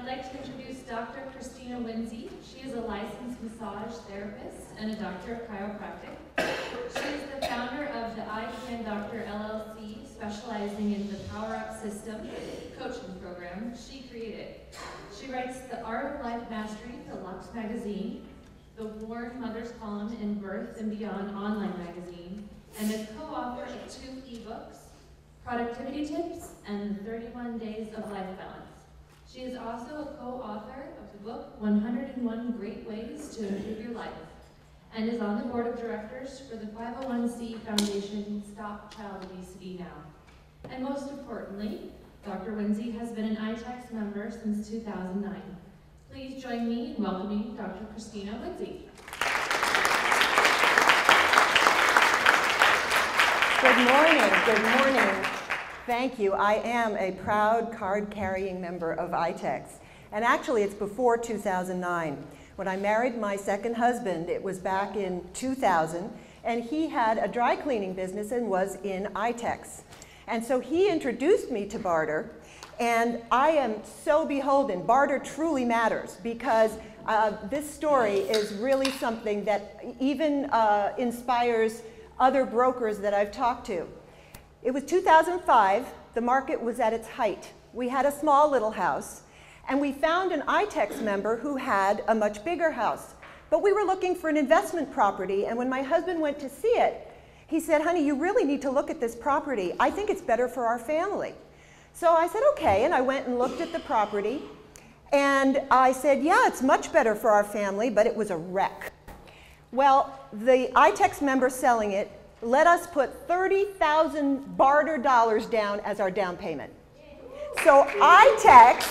I'd like to introduce Dr. Christina Winsey. She is a licensed massage therapist and a doctor of chiropractic. She is the founder of the I Can Doctor LLC, specializing in the Power Up System coaching program she created. She writes The Art of Life Mastery for Lux Magazine, the Warren Mother's Column in Birth and Beyond online magazine, and is co-author of 2 ebooks, Productivity Tips and 31 Days of Life Balance. She is also a co-author of the book 101 Great Ways to Improve Your Life, and is on the board of directors for the 501c foundation Stop Child Obesity Now. And most importantly, Dr. Winsey has been an Itex member since 2009. Please join me in welcoming Dr. Christina Winsey. Good morning, good morning. Thank you. I am a proud card-carrying member of Itex. And actually, it's before 2009. When I married my second husband, it was back in 2000, and he had a dry cleaning business and was in Itex. And so he introduced me to barter, and I am so beholden. Barter truly matters, because this story is really something that even inspires other brokers that I've talked to. It was 2005, the market was at its height. We had a small little house, and we found an Itex member who had a much bigger house. But we were looking for an investment property, and when my husband went to see it, he said, honey, you really need to look at this property. I think it's better for our family. So I said, okay, and I went and looked at the property, and I said, yeah, it's much better for our family, but it was a wreck. Well, the Itex member selling it let us put 30,000 barter dollars down as our down payment. So Itex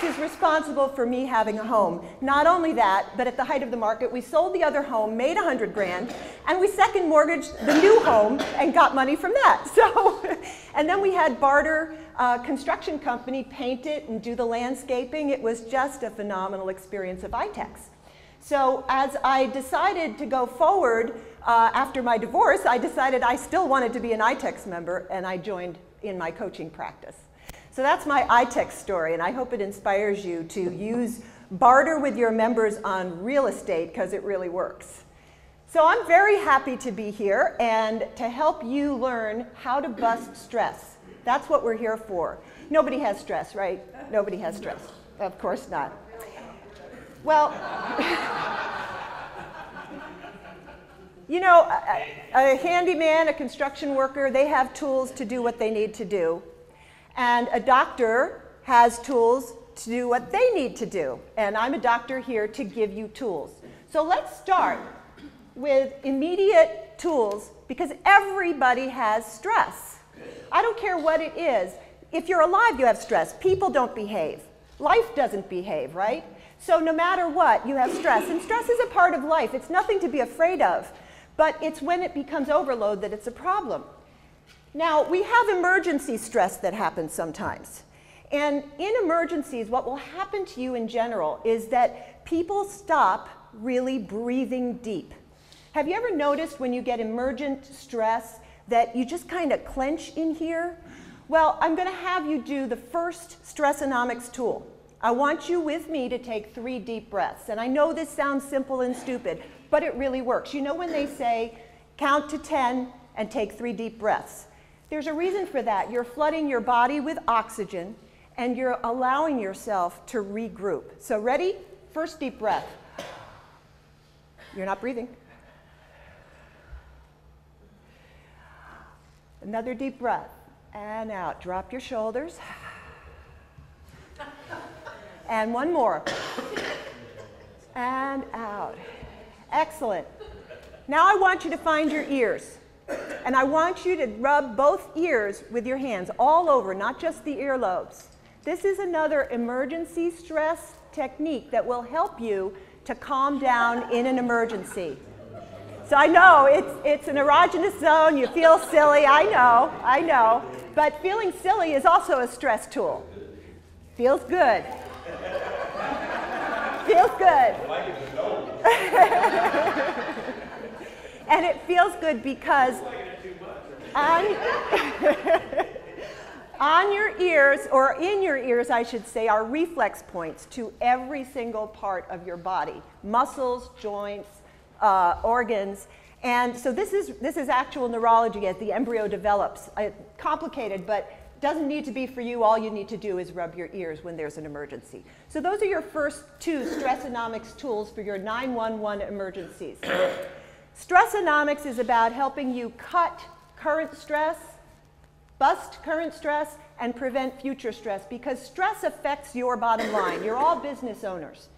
is responsible for me having a home. Not only that, but at the height of the market, we sold the other home, made 100 grand, and we second mortgaged the new home and got money from that. So, and then we had barter construction company paint it and do the landscaping. It was just a phenomenal experience of Itex. So as I decided to go forward after my divorce, I decided I still wanted to be an Itex member, and I joined in my coaching practice. So that's my Itex story, and I hope it inspires you to use barter with your members on real estate, because it really works. So I'm very happy to be here and to help you learn how to bust stress. That's what we're here for. Nobody has stress, right? Nobody has stress. Of course not. Well, you know, a handyman, a construction worker, they have tools to do what they need to do. And a doctor has tools to do what they need to do. And I'm a doctor here to give you tools. So let's start with immediate tools, because everybody has stress. I don't care what it is. If you're alive, you have stress. People don't behave. Life doesn't behave, right? So no matter what, you have stress. And stress is a part of life. It's nothing to be afraid of. But it's when it becomes overload that it's a problem. Now, we have emergency stress that happens sometimes. And in emergencies, what will happen to you in general is that people stop really breathing deep. Have you ever noticed when you get emergent stress that you just kind of clench in here? Well, I'm going to have you do the first Stress-onomics tool. I want you with me to take 3 deep breaths. And I know this sounds simple and stupid, but it really works. You know when they say, count to 10 and take 3 deep breaths? There's a reason for that. You're flooding your body with oxygen, and you're allowing yourself to regroup. So ready? First deep breath. You're not breathing. Another deep breath. And out. Drop your shoulders. And one more. And out. Excellent. Now I want you to find your ears. And I want you to rub both ears with your hands all over, not just the earlobes. This is another emergency stress technique that will help you to calm down in an emergency. So I know it's an erogenous zone, you feel silly, I know. But feeling silly is also a stress tool. Feels good. Feels good. And it feels good because on your ears, or in your ears, I should say, are reflex points to every single part of your body. Muscles, joints, organs. And so this is actual neurology as the embryo develops. Complicated, but doesn't need to be for you. All you need to do is rub your ears when there's an emergency. So those are your first two Stress-onomics tools for your 911 emergencies. Stress-onomics is about helping you cut current stress, bust current stress, and prevent future stress, because stress affects your bottom line. You're all business owners.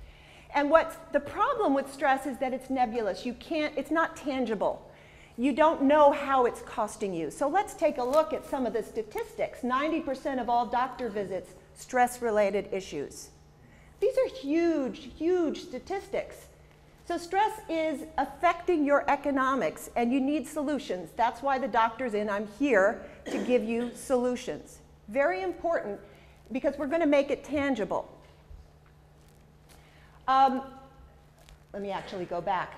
And what's the problem with stress is that it's nebulous. It's not tangible. You don't know how it's costing you. So let's take a look at some of the statistics. 90% of all doctor visits, stress-related issues. These are huge, huge statistics. So stress is affecting your economics, and you need solutions. That's why the doctor's in. I'm here to give you solutions. Very important, because we're going to make it tangible. Let me actually go back.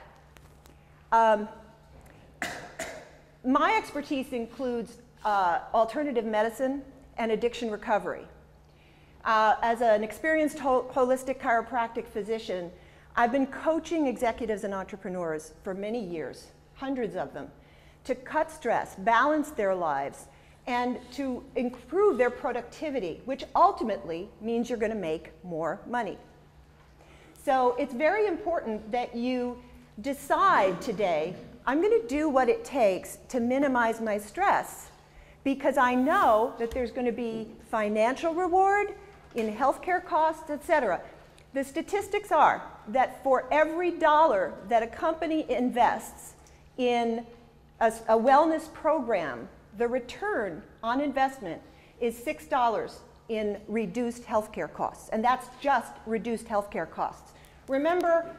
My expertise includes alternative medicine and addiction recovery. As an experienced holistic chiropractic physician, I've been coaching executives and entrepreneurs for many years, hundreds of them, to cut stress, balance their lives, and to improve their productivity, which ultimately means you're going to make more money. So it's very important that you decide today, I'm going to do what it takes to minimize my stress, because I know that there's going to be financial reward in healthcare costs, etc. The statistics are that for every dollar that a company invests in a wellness program, the return on investment is $6 in reduced healthcare costs. And that's just reduced healthcare costs. Remember,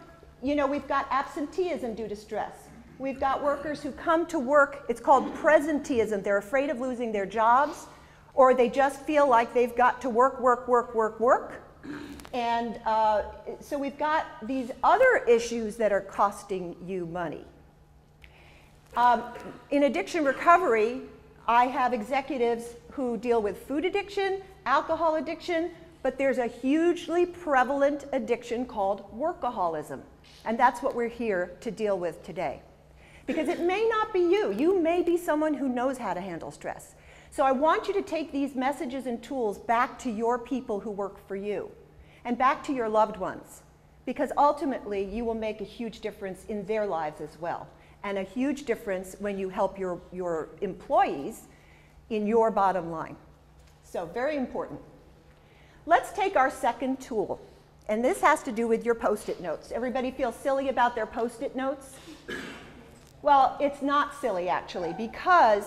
we've got absenteeism due to stress. We've got workers who come to work, it's called presenteeism. They're afraid of losing their jobs, or they just feel like they've got to work, work, work, work, work. And so we've got these other issues that are costing you money. In addiction recovery, I have executives who deal with food addiction, alcohol addiction, but there's a hugely prevalent addiction called workaholism. And that's what we're here to deal with today. Because it may not be you. You may be someone who knows how to handle stress. So I want you to take these messages and tools back to your people who work for you and back to your loved ones, because ultimately you will make a huge difference in their lives as well, and a huge difference when you help your employees in your bottom line. So very important. Let's take our second tool, and this has to do with your Post-it notes. Everybody feel silly about their Post-it notes? Well, it's not silly actually, because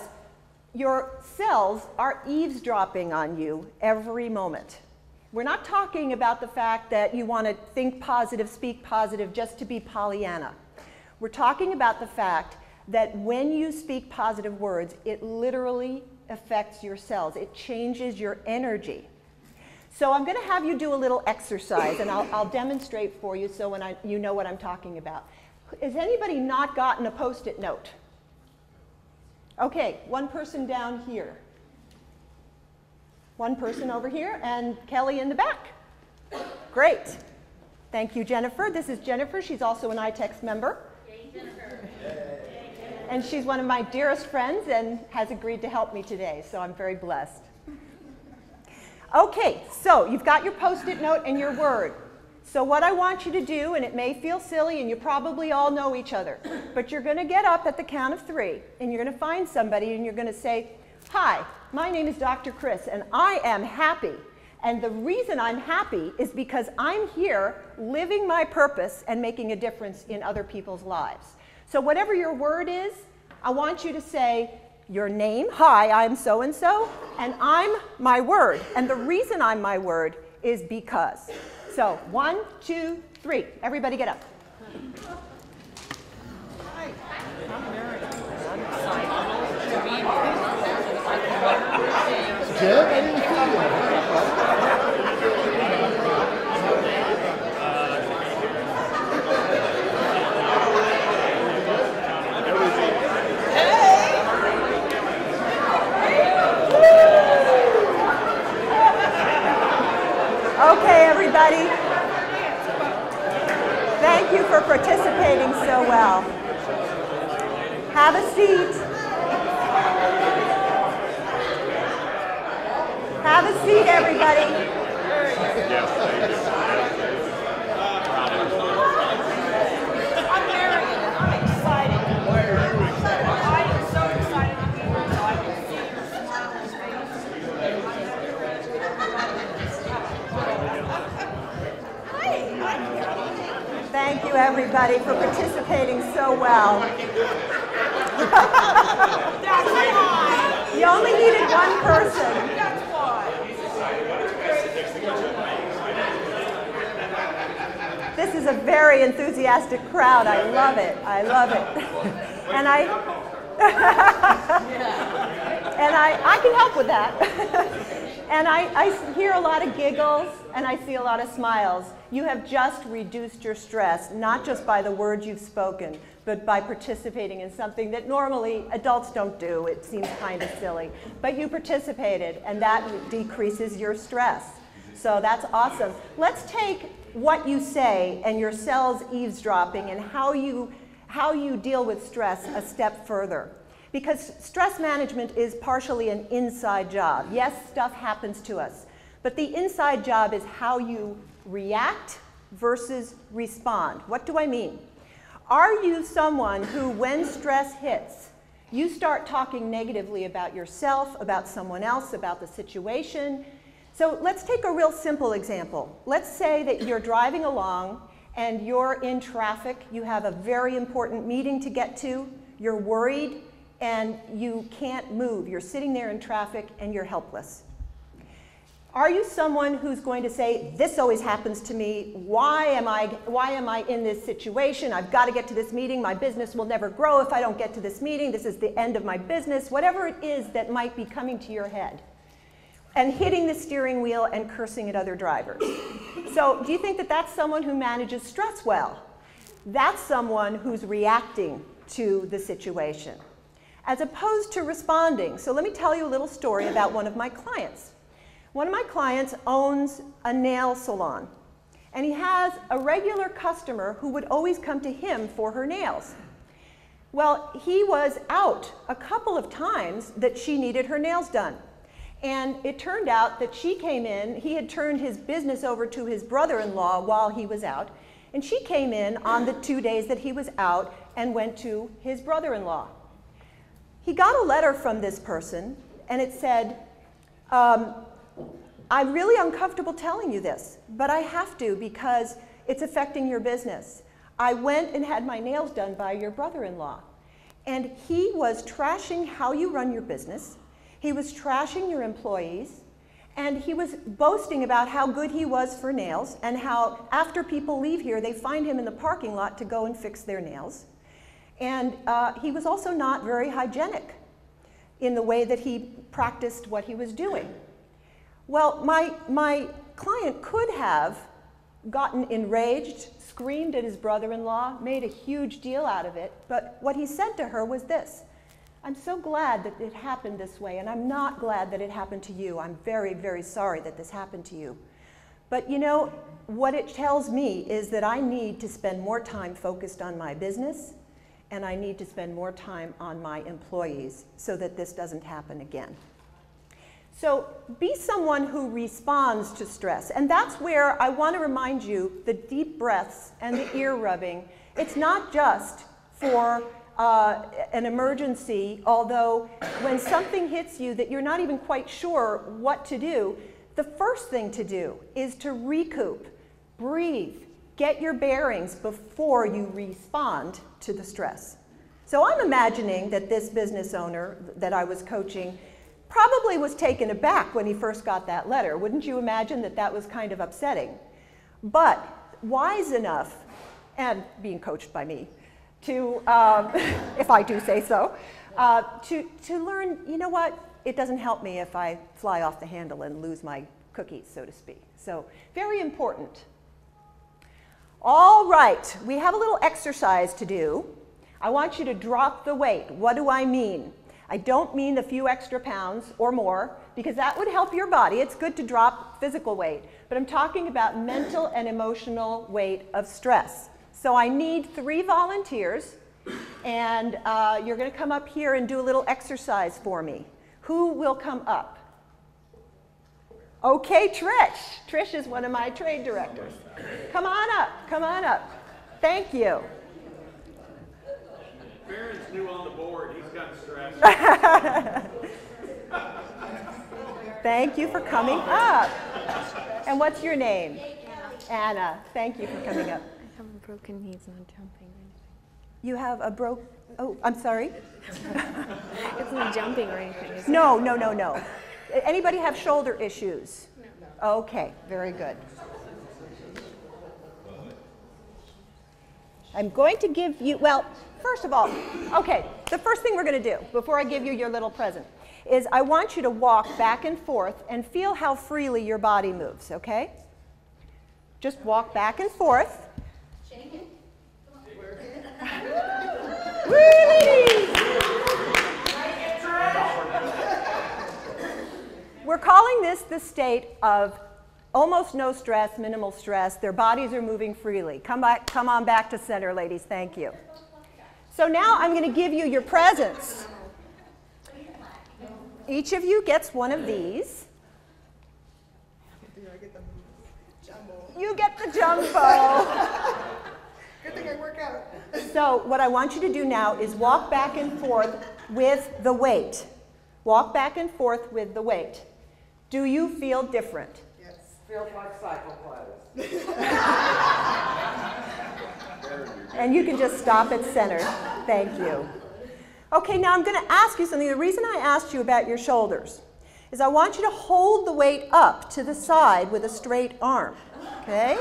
your cells are eavesdropping on you every moment. We're not talking about the fact that you want to think positive, speak positive just to be Pollyanna. We're talking about the fact that when you speak positive words, it literally affects your cells. It changes your energy. So I'm going to have you do a little exercise, and I'll demonstrate for you so when you know what I'm talking about. Has anybody not gotten a Post-it note? Okay, one person down here. One person over here, and Kelly in the back. Great. Thank you, Jennifer. This is Jennifer. She's also an Itex member. Yay, Jennifer. And she's one of my dearest friends and has agreed to help me today, so I'm very blessed. Okay, so you've got your Post-it note and your word. So what I want you to do, and it may feel silly, and you probably all know each other, but you're going to get up at the count of 3, and you're going to find somebody, and you're going to say, "Hi, my name is Dr. Chris, and I am happy. And the reason I'm happy is because I'm here living my purpose and making a difference in other people's lives." So whatever your word is, I want you to say your name, "Hi, I'm so-and-so, and I'm my word. And the reason I'm my word is because." So 1, 2, 3. Everybody get up. Hi. I'm Mary. Jim, I didn't see Okay, everybody. Thank you for participating so well. Have a seat. Have a seat, everybody. Yes, thank you. I'm Marion. I'm excited. Why are you excited? I am so excited to be here so I can see your smiling face. Thank you, everybody, for participating so well. That's why. You only needed one person. That's why. This is a very enthusiastic crowd. I love it. I love it. And I can help with that. And I hear a lot of giggles and I see a lot of smiles. You have just reduced your stress, not just by the words you've spoken, but by participating in something that normally adults don't do. It seems kind of silly. But you participated, and that decreases your stress. So that's awesome. Let's take what you say and your cells eavesdropping and how you deal with stress a step further. Because stress management is partially an inside job. Yes, stuff happens to us. But the inside job is how you react versus respond. What do I mean? Are you someone who, when stress hits, you start talking negatively about yourself, about someone else, about the situation? So let's take a real simple example. Let's say that you're driving along and you're in traffic. You have a very important meeting to get to. You're worried and you can't move. You're sitting there in traffic and you're helpless. Are you someone who's going to say, this always happens to me, why am I in this situation? I've got to get to this meeting, my business will never grow if I don't get to this meeting, this is the end of my business, whatever it is that might be coming to your head. And hitting the steering wheel and cursing at other drivers. So do you think that that's someone who manages stress well? That's someone who's reacting to the situation, as opposed to responding. So let me tell you a little story about one of my clients. One of my clients owns a nail salon, and he has a regular customer who would always come to him for her nails. Well, he was out a couple of times that she needed her nails done. And it turned out that she came in, he had turned his business over to his brother-in-law while he was out, and she came in on the 2 days that he was out and went to his brother-in-law. He got a letter from this person, and it said, I'm really uncomfortable telling you this, but I have to because it's affecting your business. I went and had my nails done by your brother-in-law, and he was trashing how you run your business. He was trashing your employees, and he was boasting about how good he was for nails and how after people leave here, they find him in the parking lot to go and fix their nails. And he was also not very hygienic in the way that he practiced what he was doing. Well, my client could have gotten enraged, screamed at his brother-in-law, made a huge deal out of it, but what he said to her was this: I'm so glad that it happened this way, and I'm not glad that it happened to you. I'm very, very sorry that this happened to you. But you know, what it tells me is that I need to spend more time focused on my business, and I need to spend more time on my employees so that this doesn't happen again. So be someone who responds to stress. And that's where I want to remind you the deep breaths and the ear rubbing. It's not just for an emergency, although when something hits you that you're not even quite sure what to do, the first thing to do is to recoup, breathe, get your bearings before you respond to the stress. So I'm imagining that this business owner that I was coaching probably was taken aback when he first got that letter. Wouldn't you imagine that that was kind of upsetting? But wise enough, and being coached by me, to, if I do say so, to learn, you know what, it doesn't help me if I fly off the handle and lose my cookies, so to speak. So very important. All right, we have a little exercise to do. I want you to drop the weight. What do I mean? I don't mean a few extra pounds or more. because that would help your body. It's good to drop physical weight, but I'm talking about mental and emotional weight of stress. So I need 3 volunteers, and you're going to come up here and do a little exercise for me. Who will come up? Okay, Trish. Trish is one of my trade directors. Come on up, come on up. Thank you. Barron's new on the board. He's got stress. Thank you for coming up. And what's your name? Anna. Thank you for coming up. I have a broken knees, not jumping or anything. You have a oh, I'm sorry? It's not jumping or anything, is it? No, no, no, no. Anybody have shoulder issues? No. Okay, very good. I'm going to give you, well, first of all, okay, the first thing we're going to do before I give you your little present is I want you to walk back and forth and feel how freely your body moves, okay? Just walk back and forth. Shake it. We're calling this the state of almost no stress, minimal stress. Their bodies are moving freely. Come on back to center, ladies. Thank you. So now I'm going to give you your presents. Each of you gets one of these. You get the jumbo. Good thing I work out. So what I want you to do now is walk back and forth with the weight. Walk back and forth with the weight. Do you feel different? Yes. Feels like cycle clothes. And you can just stop at center. Thank you. Okay, now I'm going to ask you something. The reason I asked you about your shoulders is I want you to hold the weight up to the side with a straight arm. Okay?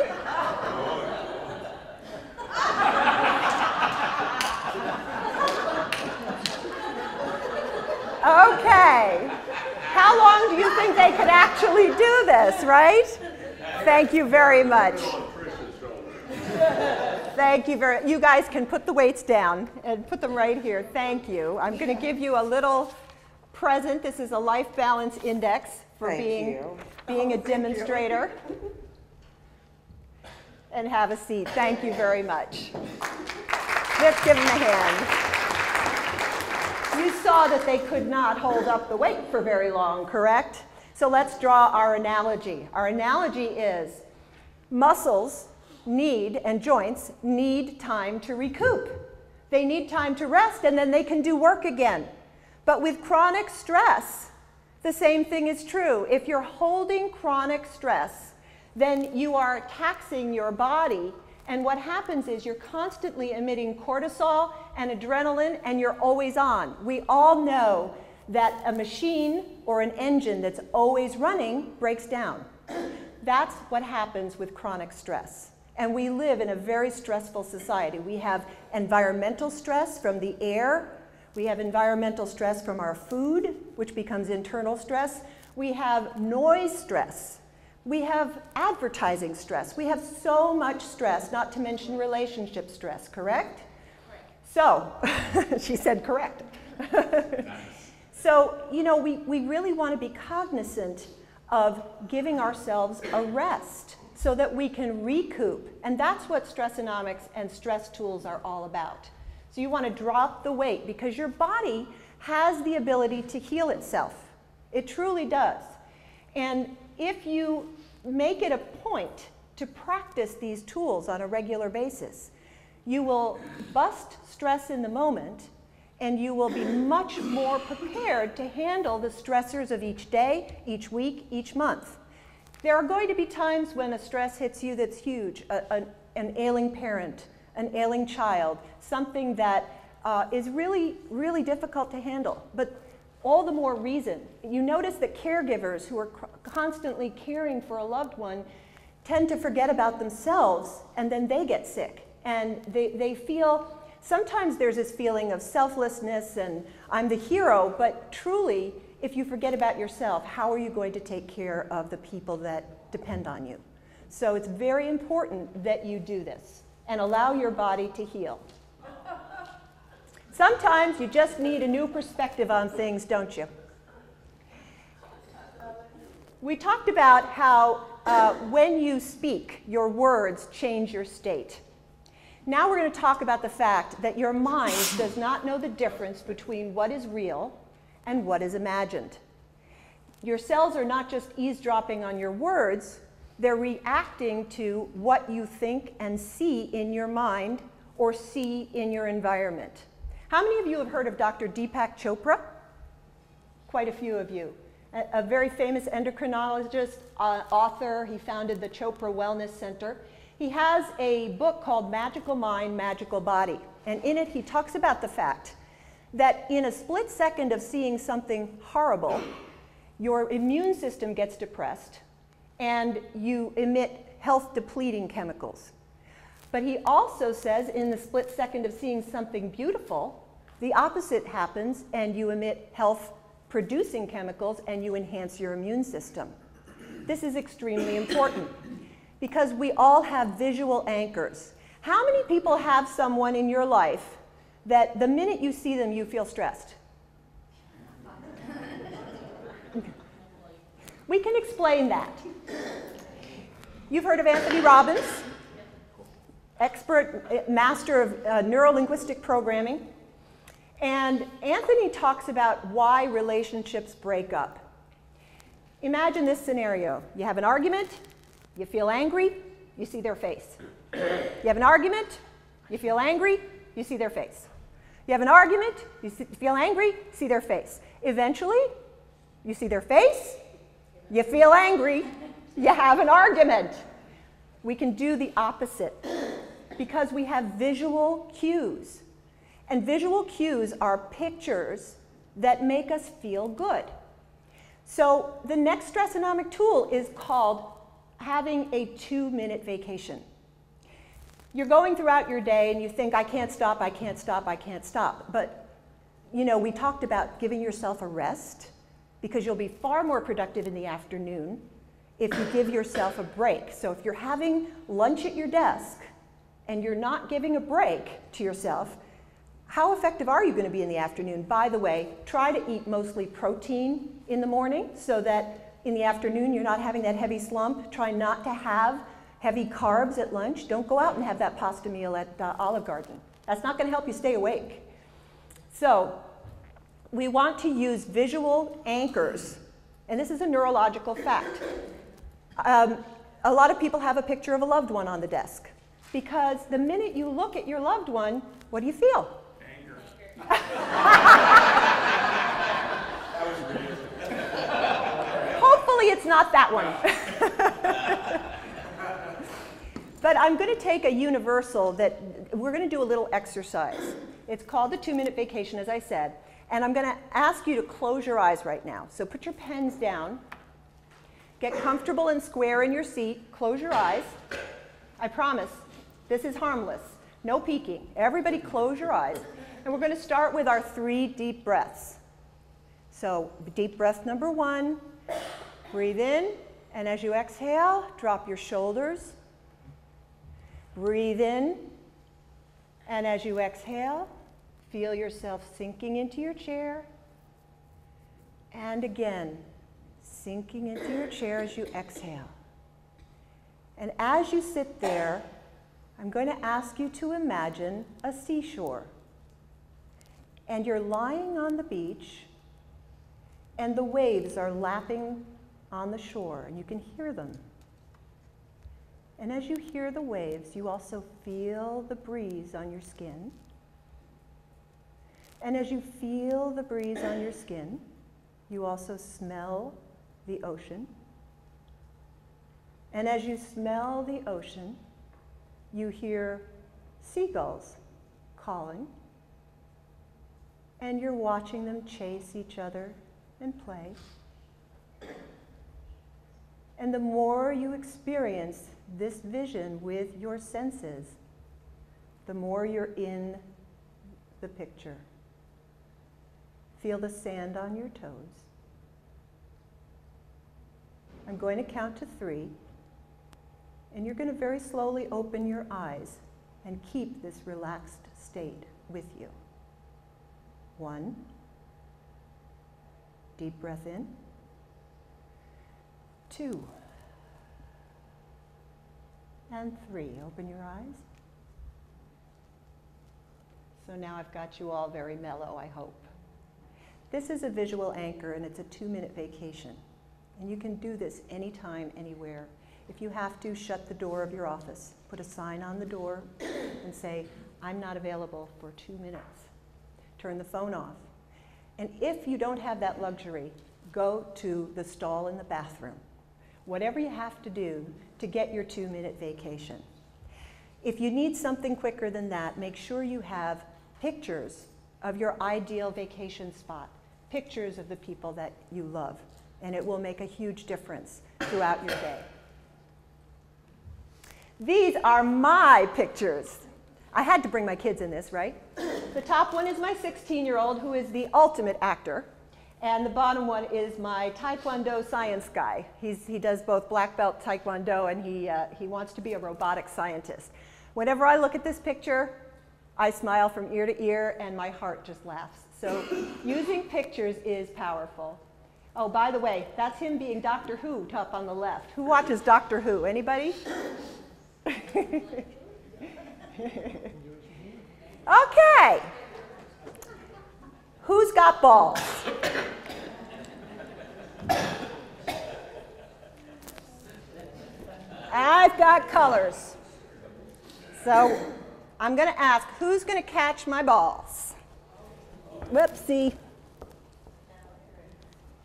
Okay. How long do you think they could actually do this, right? Thank you very much. Thank you very much. You guys can put the weights down and put them right here. Thank you. I'm going to give you a little present. This is a life balance index for being a demonstrator. And have a seat. Thank you very much. Let's give them a hand. You saw that they could not hold up the weight for very long, correct? So let's draw our analogy. Our analogy is muscles need, and joints need time to recoup. They need time to rest, and then they can do work again. But with chronic stress, the same thing is true. If you're holding chronic stress, then you are taxing your body, and what happens is you're constantly emitting cortisol and adrenaline, and you're always on. We all know that a machine or an engine that's always running breaks down. That's what happens with chronic stress. And we live in a very stressful society. We have environmental stress from the air. We have environmental stress from our food, which becomes internal stress. We have noise stress. We have advertising stress. We have so much stress, not to mention relationship stress, correct? So, she said correct. So, you know, we really want to be cognizant of giving ourselves a rest so that we can recoup. And that's what Stress-onomics and stress tools are all about. So you want to drop the weight because your body has the ability to heal itself. It truly does. And if you make it a point to practice these tools on a regular basis, you will bust stress in the moment, and you will be much more prepared to handle the stressors of each day, each week, each month. There are going to be times when a stress hits you that's huge, an ailing parent, an ailing child, something that is really, really difficult to handle. But all the more reason. You notice that caregivers who are constantly caring for a loved one tend to forget about themselves, and then they get sick. And they feel, sometimes there's this feeling of selflessness and I'm the hero, but truly, if you forget about yourself, how are you going to take care of the people that depend on you? So it's very important that you do this and allow your body to heal. Sometimes you just need a new perspective on things, don't you? We talked about how when you speak, your words change your state. Now we're going to talk about the fact that your mind does not know the difference between what is real and what is imagined. Your cells are not just eavesdropping on your words, they're reacting to what you think and see in your mind or see in your environment. How many of you have heard of Dr. Deepak Chopra? Quite a few of you. A very famous endocrinologist, author. He founded the Chopra Wellness Center. He has a book called Magical Mind, Magical Body. And in it, he talks about the fact that in a split second of seeing something horrible, your immune system gets depressed and you emit health-depleting chemicals. But he also says in the split second of seeing something beautiful, the opposite happens and you emit health-producing chemicals and you enhance your immune system. This is extremely important because we all have visual anchors. How many people have someone in your life that the minute you see them, you feel stressed? We can explain that. You've heard of Anthony Robbins, expert master of neuro-linguistic programming. And Anthony talks about why relationships break up. Imagine this scenario. You have an argument, you feel angry, you see their face. You have an argument, you feel angry, you see their face. You have an argument, you feel angry, see their face. Eventually, you see their face, you feel angry, you have an argument. We can do the opposite because we have visual cues. And visual cues are pictures that make us feel good. So the next stress-onomic tool is called having a 2-minute vacation. You're going throughout your day and you think, I can't stop, I can't stop, I can't stop. But you know, we talked about giving yourself a rest because you'll be far more productive in the afternoon if you give yourself a break. So if you're having lunch at your desk and you're not giving a break to yourself, how effective are you going to be in the afternoon? By the way, try to eat mostly protein in the morning so that in the afternoon you're not having that heavy slump. Try not to have heavy carbs at lunch. Don't go out and have that pasta meal at Olive Garden. That's not going to help you stay awake. So we want to use visual anchors, and this is a neurological fact. A lot of people have a picture of a loved one on the desk because the minute you look at your loved one, what do you feel? Anger. Hopefully it's not that one. But I'm going to take a universal that we're going to do a little exercise. It's called the 2-minute vacation, as I said. And I'm going to ask you to close your eyes right now. So put your pens down. Get comfortable and square in your seat. Close your eyes. I promise, this is harmless. No peeking. Everybody close your eyes. And we're going to start with our 3 deep breaths. So deep breath number 1. Breathe in. And as you exhale, drop your shoulders. Breathe in. And as you exhale, feel yourself sinking into your chair. And again, sinking into your chair as you exhale. And as you sit there, I'm going to ask you to imagine a seashore. And you're lying on the beach, and the waves are lapping on the shore, and you can hear them. And as you hear the waves, you also feel the breeze on your skin. And as you feel the breeze on your skin, you also smell the ocean. And as you smell the ocean, you hear seagulls calling. And you're watching them chase each other and play. And the more you experience this vision with your senses, the more you're in the picture. Feel the sand on your toes. I'm going to count to 3, and you're going to very slowly open your eyes and keep this relaxed state with you. 1, deep breath in. 2. And 3. Open your eyes. So now I've got you all very mellow, I hope. This is a visual anchor, and it's a 2-minute vacation. And you can do this anytime, anywhere. If you have to, shut the door of your office. Put a sign on the door and say, I'm not available for 2 minutes. Turn the phone off. And if you don't have that luxury, go to the stall in the bathroom. Whatever you have to do to get your 2-minute vacation. If you need something quicker than that, make sure you have pictures of your ideal vacation spot, pictures of the people that you love, and it will make a huge difference throughout your day. These are my pictures. I had to bring my kids in this, right? The top one is my 16-year-old, who is the ultimate actor. And the bottom one is my Taekwondo science guy. He does both black belt Taekwondo, and he wants to be a robotic scientist. Whenever I look at this picture, I smile from ear to ear, and my heart just laughs. So using pictures is powerful. Oh, by the way, that's him being Doctor Who up on the left. Who watches Doctor Who? Anybody? Okay. Who's got balls? I've got colors. So I'm going to ask, who's going to catch my balls? Whoopsie.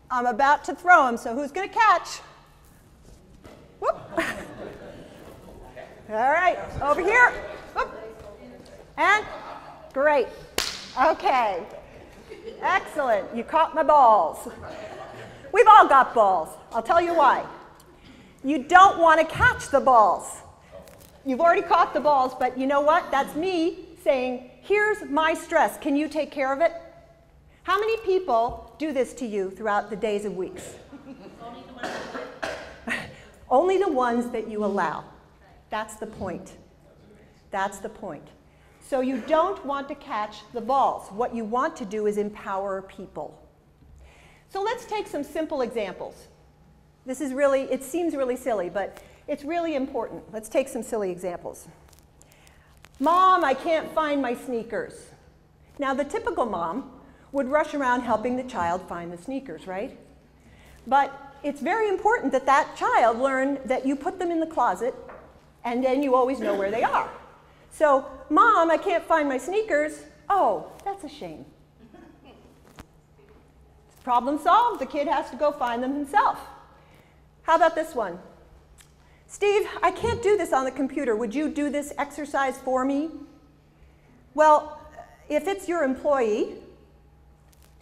I'm about to throw them, so who's going to catch? Whoop. All right, over here. Whoop. And great. Okay. Excellent. You caught my balls. We've all got balls. I'll tell you why. You don't want to catch the balls. You've already caught the balls, but you know what? That's me saying, here's my stress. Can you take care of it? How many people do this to you throughout the days and weeks? Only the ones that you allow. That's the point. That's the point. So you don't want to catch the balls. What you want to do is empower people. So let's take some simple examples. This is really, it seems really silly, but it's really important. Let's take some silly examples. Mom, I can't find my sneakers. Now, the typical mom would rush around helping the child find the sneakers, right? But it's very important that that child learn that you put them in the closet, and then you always know where they are. So, Mom, I can't find my sneakers. Oh, that's a shame. Problem solved. The kid has to go find them himself. How about this one? Steve, I can't do this on the computer. Would you do this exercise for me? Well, if it's your employee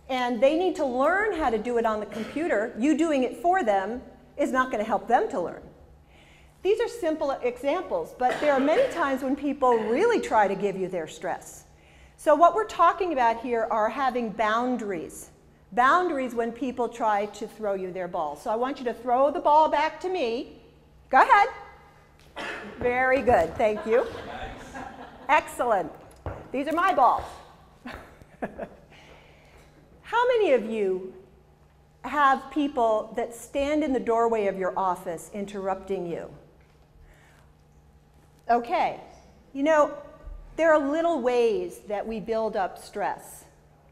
and they need to learn how to do it on the computer, you doing it for them is not going to help them to learn. These are simple examples, but there are many times when people really try to give you their stress. So what we're talking about here are having boundaries. Boundaries when people try to throw you their ball. So I want you to throw the ball back to me. Go ahead. Very good, thank you. Excellent. These are my balls. How many of you have people that stand in the doorway of your office interrupting you? Okay, you know, there are little ways that we build up stress,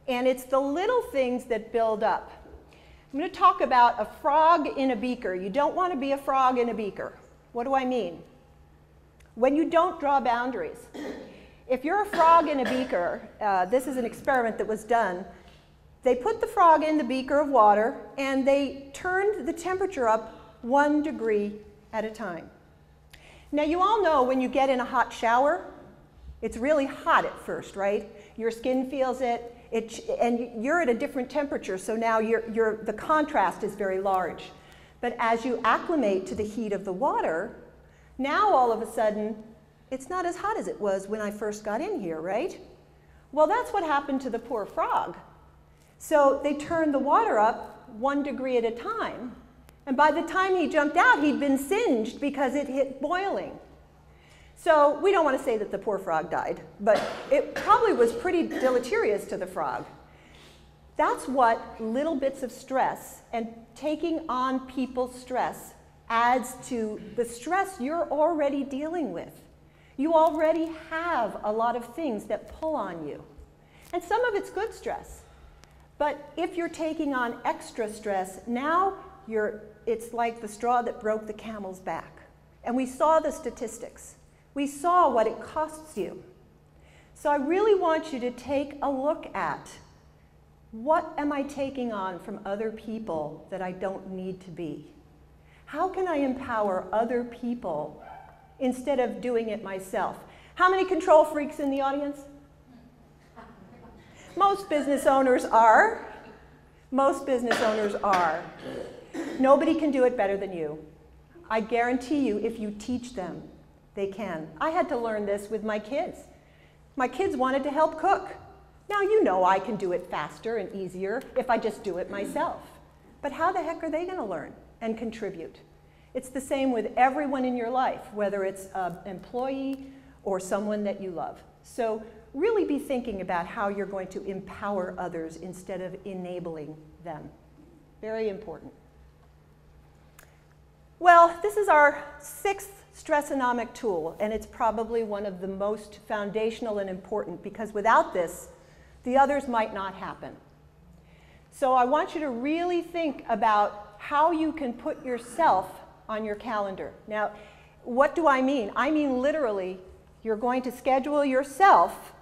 and it's the little things that build up. I'm going to talk about a frog in a beaker. You don't want to be a frog in a beaker. What do I mean? When you don't draw boundaries. If you're a frog in a beaker, this is an experiment that was done. They put the frog in the beaker of water, and they turned the temperature up 1 degree at a time. Now, you all know when you get in a hot shower, it's really hot at first, right? Your skin feels it, and you're at a different temperature, so now the contrast is very large. But as you acclimate to the heat of the water, now all of a sudden, it's not as hot as it was when I first got in here, right? Well, that's what happened to the poor frog. So they turned the water up 1 degree at a time. And by the time he jumped out, he'd been singed because it hit boiling. So we don't want to say that the poor frog died, but it probably was pretty deleterious to the frog. That's what little bits of stress and taking on people's stress adds to the stress you're already dealing with. You already have a lot of things that pull on you. And some of it's good stress. But if you're taking on extra stress, now it's like the straw that broke the camel's back. And we saw the statistics. We saw what it costs you. So I really want you to take a look at, what am I taking on from other people that I don't need to be? How can I empower other people instead of doing it myself? How many control freaks in the audience? Most business owners are. Most business owners are. Nobody can do it better than you. I guarantee you, if you teach them, they can. I had to learn this with my kids. My kids wanted to help cook. Now you know I can do it faster and easier if I just do it myself. But how the heck are they going to learn and contribute? It's the same with everyone in your life, whether it's an employee or someone that you love. So really be thinking about how you're going to empower others instead of enabling them. Very important. Well, this is our 6th stress-onomic tool, and it's probably one of the most foundational and important, because without this, the others might not happen. So I want you to really think about how you can put yourself on your calendar. Now, what do I mean? I mean literally, you're going to schedule yourself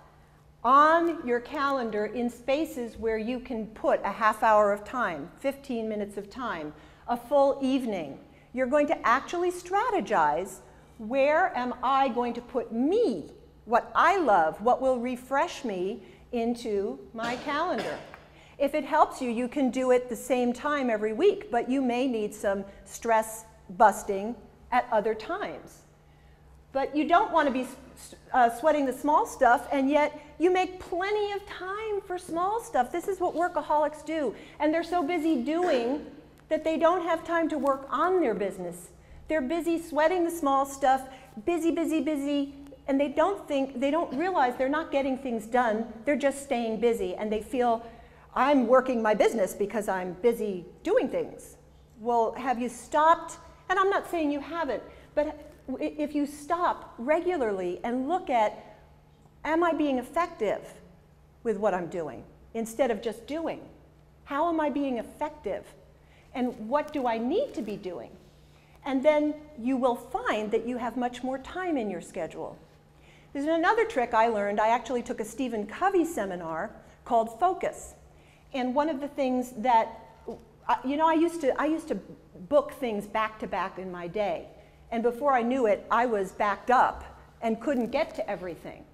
on your calendar in spaces where you can put a half hour of time, 15 minutes of time, a full evening. You're going to actually strategize, where am I going to put me, what I love, what will refresh me, into my calendar. If it helps you, you can do it the same time every week, but you may need some stress busting at other times. But you don't want to be sweating the small stuff, and yet you make plenty of time for small stuff. This is what workaholics do, and they're so busy doing that they don't have time to work on their business. They're busy sweating the small stuff, busy, busy, busy, and they don't realize they're not getting things done. They're just staying busy, and they feel, I'm working my business because I'm busy doing things. Well, have you stopped? And I'm not saying you haven't, but if you stop regularly and look at, am I being effective with what I'm doing instead of just doing? How am I being effective? And what do I need to be doing? And then you will find that you have much more time in your schedule. There's another trick I learned. I actually took a Stephen Covey seminar called Focus. And one of the things that, you know, I used to book things back to back in my day. And before I knew it, I was backed up and couldn't get to everything.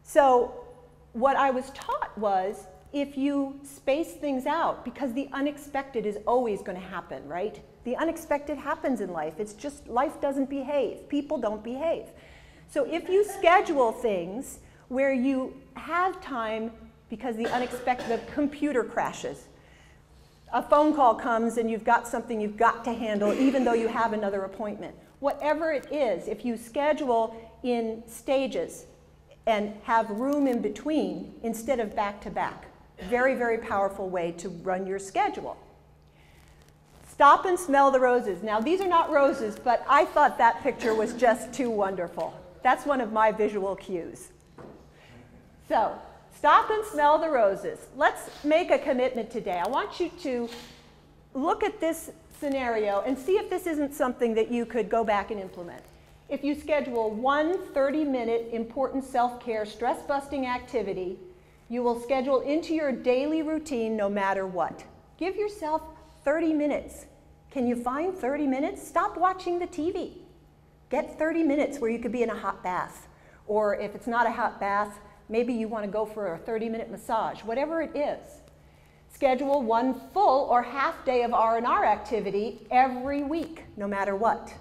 So what I was taught was, if you space things out, because the unexpected is always going to happen, right? The unexpected happens in life. It's just, life doesn't behave. People don't behave. So if you schedule things where you have time, because the unexpected, the computer crashes, a phone call comes and you've got something you've got to handle even though you have another appointment. Whatever it is, if you schedule in stages and have room in between instead of back to back, very, very powerful way to run your schedule. Stop and smell the roses. Now, these are not roses, but I thought that picture was just too wonderful. That's one of my visual cues. So, stop and smell the roses. Let's make a commitment today. I want you to look at this scenario and see if this isn't something that you could go back and implement. If you schedule one 30-minute important self-care stress-busting activity, you will schedule into your daily routine no matter what. Give yourself 30 minutes. Can you find 30 minutes? Stop watching the TV. Get 30 minutes where you could be in a hot bath. Or if it's not a hot bath, maybe you want to go for a 30-minute massage, whatever it is. Schedule one full or half day of R&R activity every week, no matter what.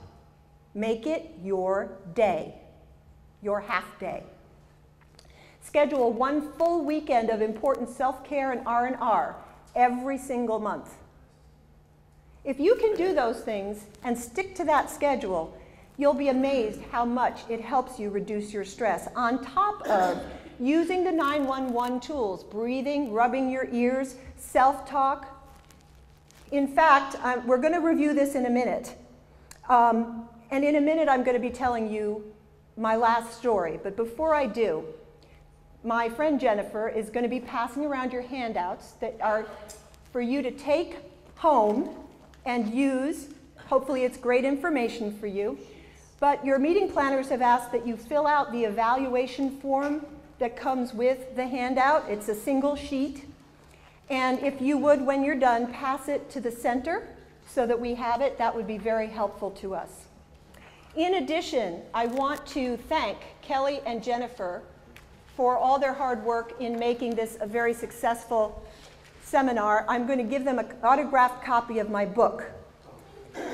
Make it your day, your half day. Schedule one full weekend of important self-care and R&R every single month. If you can do those things and stick to that schedule, you'll be amazed how much it helps you reduce your stress, on top of using the 911 tools, breathing, rubbing your ears, self-talk. In fact, we're going to review this in a minute, And in a minute, I'm going to be telling you my last story. But before I do, my friend Jennifer is going to be passing around your handouts that are for you to take home and use. Hopefully it's great information for you. But your meeting planners have asked that you fill out the evaluation form that comes with the handout. It's a single sheet. And if you would, when you're done, pass it to the center so that we have it, that would be very helpful to us. In addition, I want to thank Kelly and Jennifer for all their hard work in making this a very successful seminar. I'm going to give them an autographed copy of my book.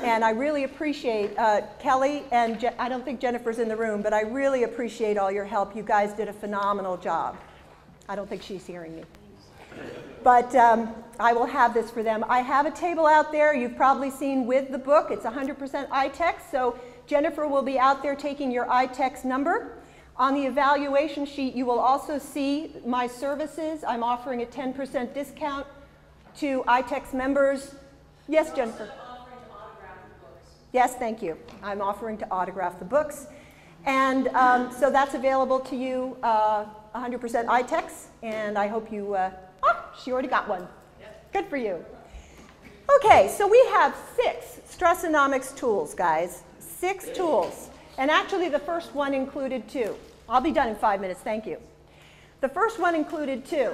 And I really appreciate Kelly and I don't think Jennifer's in the room, but I really appreciate all your help. You guys did a phenomenal job. I don't think she's hearing me. But I will have this for them. I have a table out there you've probably seen with the book. It's 100% Itex, so Jennifer will be out there taking your Itex number. On the evaluation sheet, you will also see my services. I'm offering a 10% discount to Itex members. Yes, Jennifer? You're also offering to autograph the books. Yes, thank you. I'm offering to autograph the books. And so that's available to you 100% Itex, and I hope you, she already got one. Yep. Good for you. Okay, so we have 6 Stress-onomics tools, guys. 6 tools. And actually the first one included 2. I'll be done in 5 minutes, thank you. The first one included 2.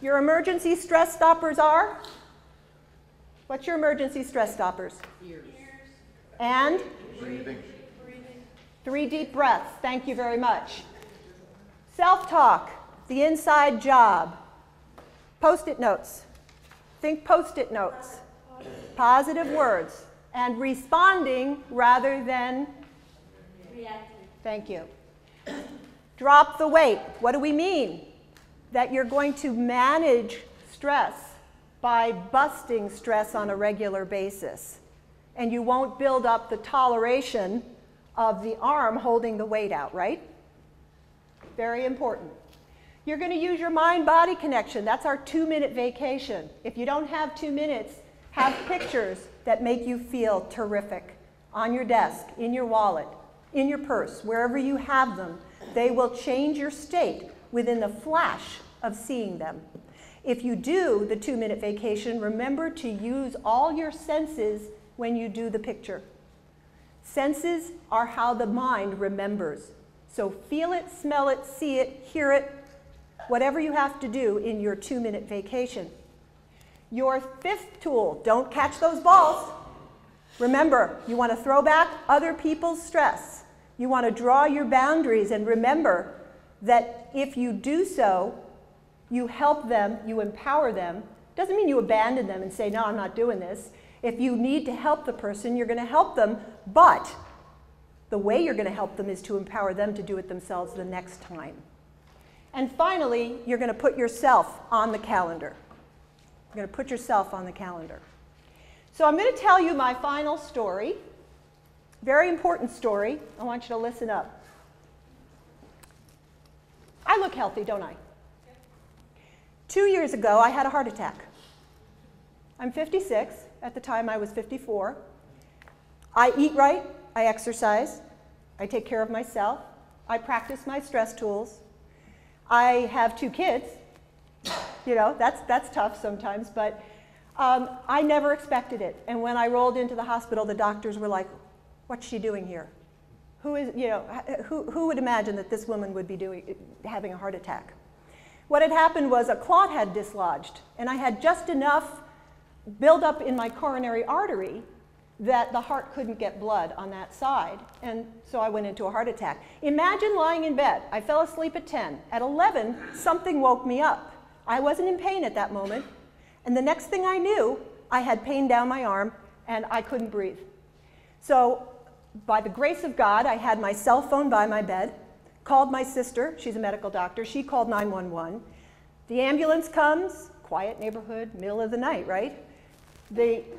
Your emergency stress stoppers are? What's your emergency stress stoppers? Ears. And? Breathing. 3 deep breaths, thank you very much. Self-talk, the inside job. Post-it notes. Think post-it notes. Positive words. And responding rather than Reacting. thank you. Drop the weight. What do we mean? That you're going to manage stress by busting stress on a regular basis. And you won't build up the toleration of the arm holding the weight out, right? Very important. You're going to use your mind-body connection. That's our 2-minute vacation. If you don't have 2 minutes, have pictures that make you feel terrific on your desk, in your wallet, in your purse, wherever you have them. They will change your state within the flash of seeing them. If you do the 2-minute vacation, remember to use all your senses when you do the picture. Senses are how the mind remembers. So feel it, smell it, see it, hear it, whatever you have to do in your 2-minute vacation. Your 5th tool, don't catch those balls. Remember, you want to throw back other people's stress. You want to draw your boundaries and remember that if you do so, you help them, you empower them. Doesn't mean you abandon them and say, no, I'm not doing this. If you need to help the person, you're going to help them, but the way you're going to help them is to empower them to do it themselves the next time. And finally, you're going to put yourself on the calendar. You're going to put yourself on the calendar. So I'm going to tell you my final story. Very important story. I want you to listen up. I look healthy, don't I? 2 years ago, I had a heart attack. I'm 56. At the time, I was 54. I eat right. I exercise. I take care of myself. I practice my stress tools. I have 2 kids. You know, that's tough sometimes, but I never expected it. And when I rolled into the hospital, the doctors were like, what's she doing here? Who would imagine that this woman would be having a heart attack? What had happened was a clot had dislodged, and I had just enough buildup in my coronary artery that the heart couldn't get blood on that side, and so I went into a heart attack. Imagine lying in bed. I fell asleep at 10. At 11, something woke me up. I wasn't in pain at that moment, and the next thing I knew, I had pain down my arm, and I couldn't breathe. So by the grace of God, I had my cell phone by my bed, called my sister. She's a medical doctor. She called 911. The ambulance comes, quiet neighborhood, middle of the night, right?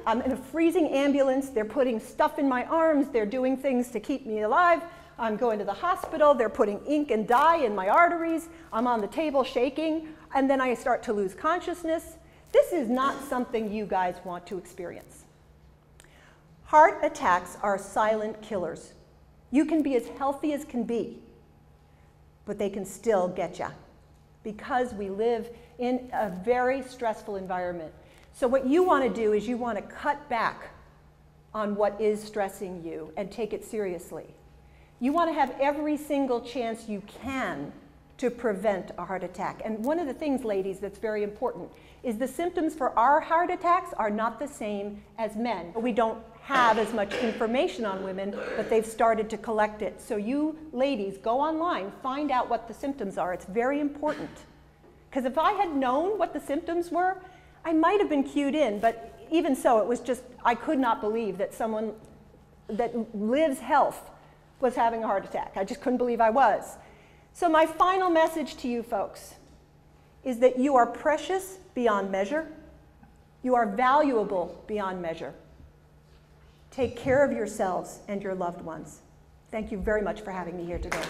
I'm in a freezing ambulance. They're putting stuff in my arms. They're doing things to keep me alive. I'm going to the hospital. They're putting ink and dye in my arteries. I'm on the table shaking, and then I start to lose consciousness. This is not something you guys want to experience. Heart attacks are silent killers. You can be as healthy as can be, but they can still get you because we live in a very stressful environment. So what you want to do is you want to cut back on what is stressing you and take it seriously. You want to have every single chance you can to prevent a heart attack. And one of the things, ladies, that's very important is the symptoms for our heart attacks are not the same as men. We don't have as much information on women, but they've started to collect it. So you ladies, go online, find out what the symptoms are. It's very important. Because if I had known what the symptoms were, I might have been cued in, but even so, it was just, I could not believe that someone that lives health was having a heart attack. I just couldn't believe I was. So my final message to you folks is that you are precious beyond measure. You are valuable beyond measure. Take care of yourselves and your loved ones. Thank you very much for having me here today.